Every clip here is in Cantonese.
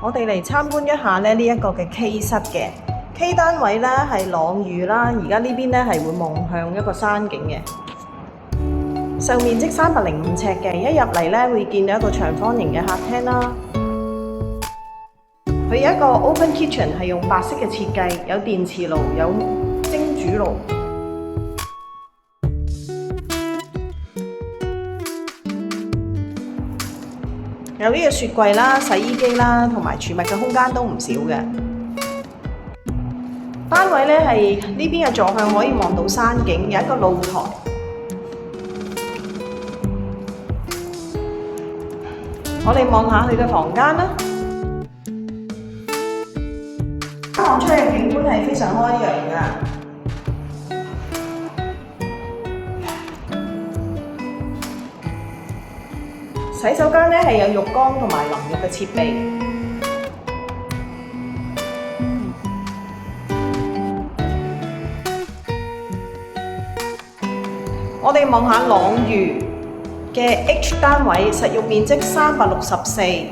我哋嚟參觀一下呢一個嘅 K 室嘅 K 單位咧係朗寓啦，而家呢邊咧係會望向一個山景嘅，售面積305尺嘅，一入嚟咧會見到一個長方形嘅客廳啦。佢有一個 open kitchen 係用白色嘅設計，有電磁爐，有蒸煮爐。有呢個雪櫃啦、洗衣機啦，同埋儲物嘅空間都唔少嘅。單位咧係呢邊嘅坐向可以望到山景，有一個露台。我哋望下佢嘅房間啦，望出嘅景觀係非常開揚㗎。洗手間咧係有浴缸同埋淋浴嘅設備。我哋望下朗寓嘅 H 單位，實用面積364。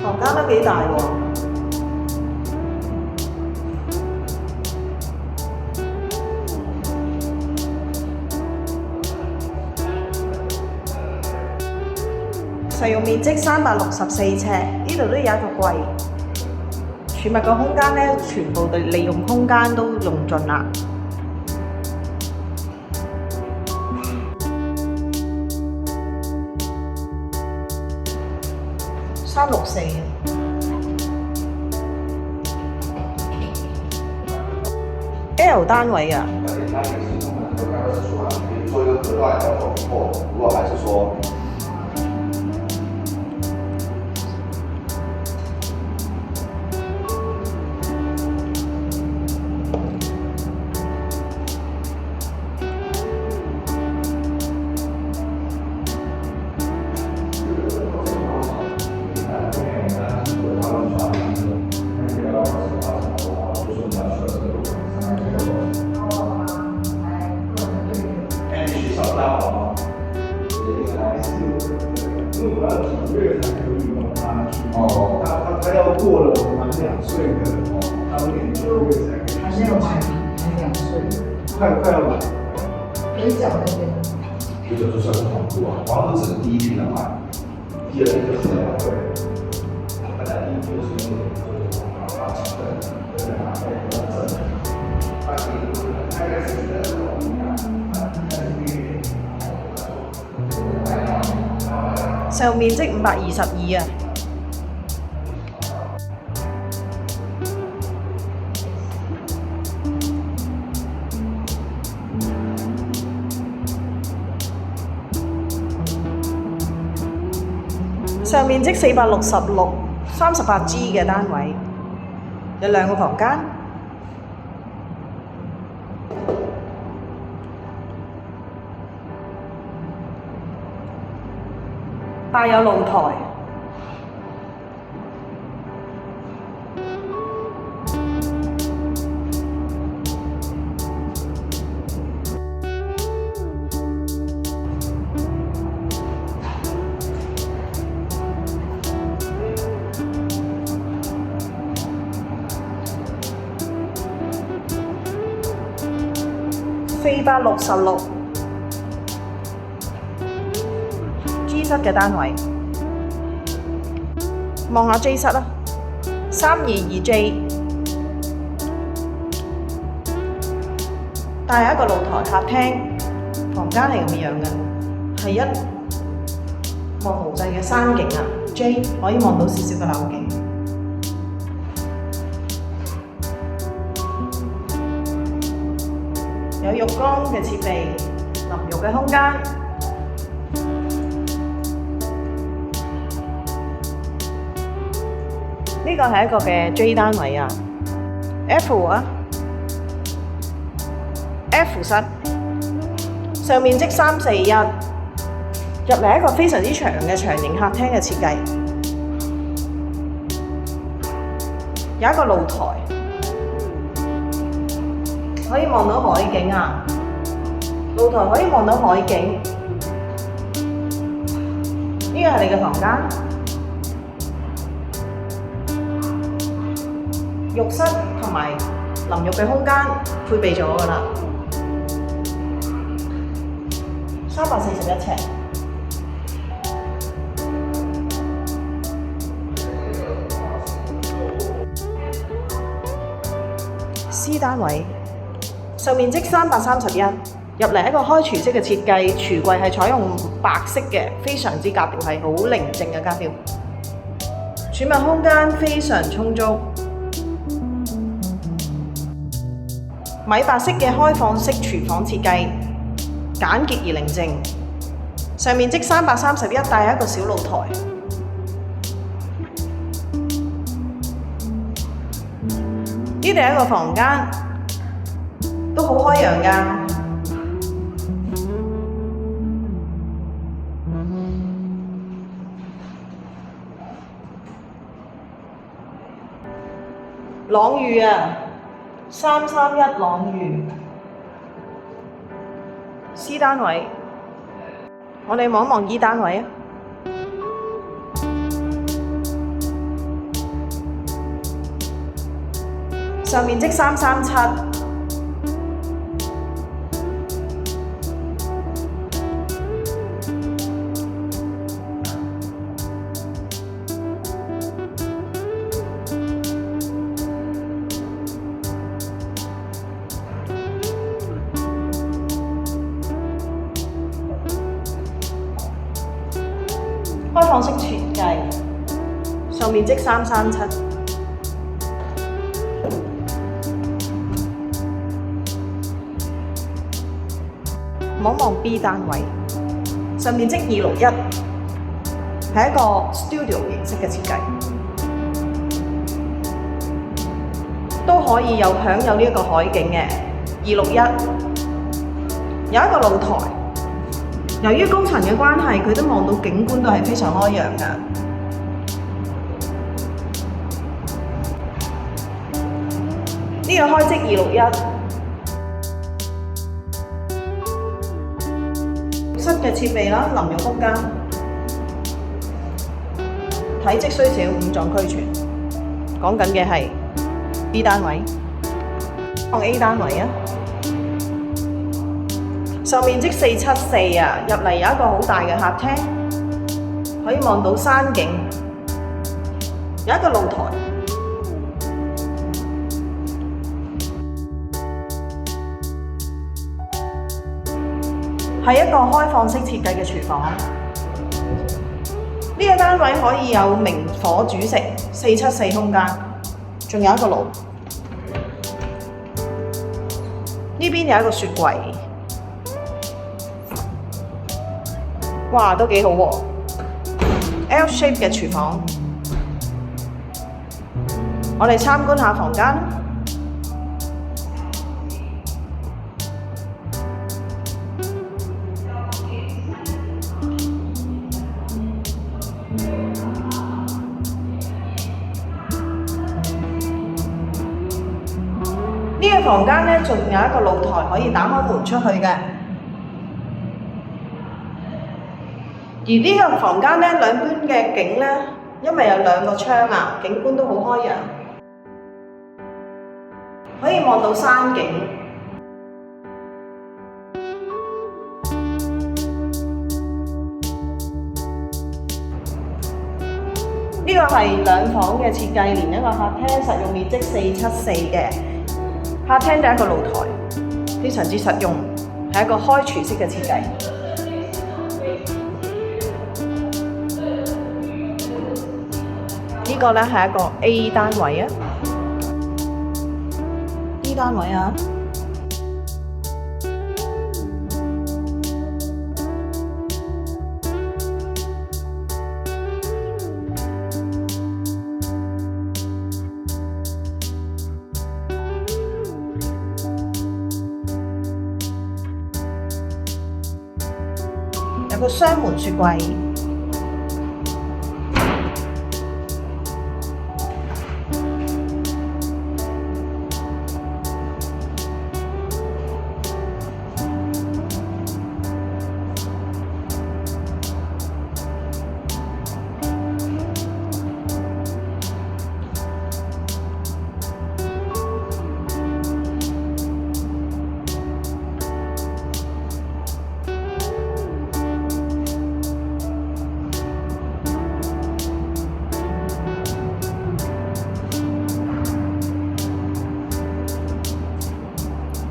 房間都幾大喎，實用面積364尺，呢度都有一個櫃，儲物嘅空間咧，全部嘅利用空間都用盡啦。364嘅 L 單位啊。做一个隔断要走以后，如果还是说他要过了我们2岁的，他有点9个月才可以。还没有满还2岁，快要满。腿脚那边。这个就算是同步啊，房子只是第一批的买，第二批就是2岁。本来第一批就是因为把成本对拿回来挣，大概是實用面積522啊。實用面積466 38G 嘅單位，有2個房間。帶有露台，466。室嘅單位，望下 J 室啦，322J， 但係一個露台客廳，房間係咁樣嘅，係一望無際嘅山景啊 ，J 可以望到少少嘅樓景。有浴缸嘅設備，淋浴嘅空間。呢個係一個嘅 J 單位啊 ，F 啊 ，F 室，上面積341，入嚟一個非常之長嘅長型客廳嘅設計，有一個露台。可以望到海景啊！露台可以望到海景。呢個係你嘅房間，浴室同埋淋浴嘅空間配備咗㗎啦。341尺。C 單位。受面積331，入嚟一個開廚式嘅設計，廚櫃係採用白色嘅，非常之格調係好寧靜嘅格調。儲物空間非常充足，米白色嘅開放式廚房設計，簡潔而寧靜。上面積331，帶一個小露台。呢度係一個房間。都好開揚㗎，朗寓啊，331朗寓 C 單位，我哋望一望 E 單位啊，上面積337。開放式設計，上面積337，望望 B 單位，上面積261，係一個 studio 形式嘅設計，都可以享有呢一個海景嘅261，有一個露台。由於高層嘅關係，佢都望到景觀都係非常開揚㗎。呢個開積261，室嘅設備啦，淋浴空間，體積雖小，五臟俱全。講緊嘅係 B 單位，望 A 單位啊。受面積474啊，入嚟有一個好大嘅客廳，可以望到山景，有一個露台，係一個開放式設計嘅廚房。呢個單位可以有明火煮食，474空間，仲有一個爐。呢邊有一個雪櫃。哇，都幾好喎 ！L shape 嘅廚房，我哋參觀下房間。呢個房間呢，仲有一個露台可以打開門出去嘅。而呢個房間呢，兩邊嘅景呢，因為有兩個窗啊，景觀都好開揚，可以望到山景。個係兩房嘅設計，連一個客廳，實用面積474嘅。客廳就一個露台，非常之實用，係一個開廚式嘅設計。呢個咧係一個 A 單位啊 ，D 單位啊。有個雙門雪櫃，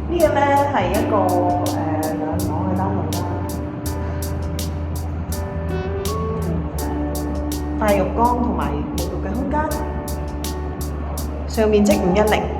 呢個咧係一個兩房嘅單位啦，大浴缸同埋沐浴嘅空間，上面積510。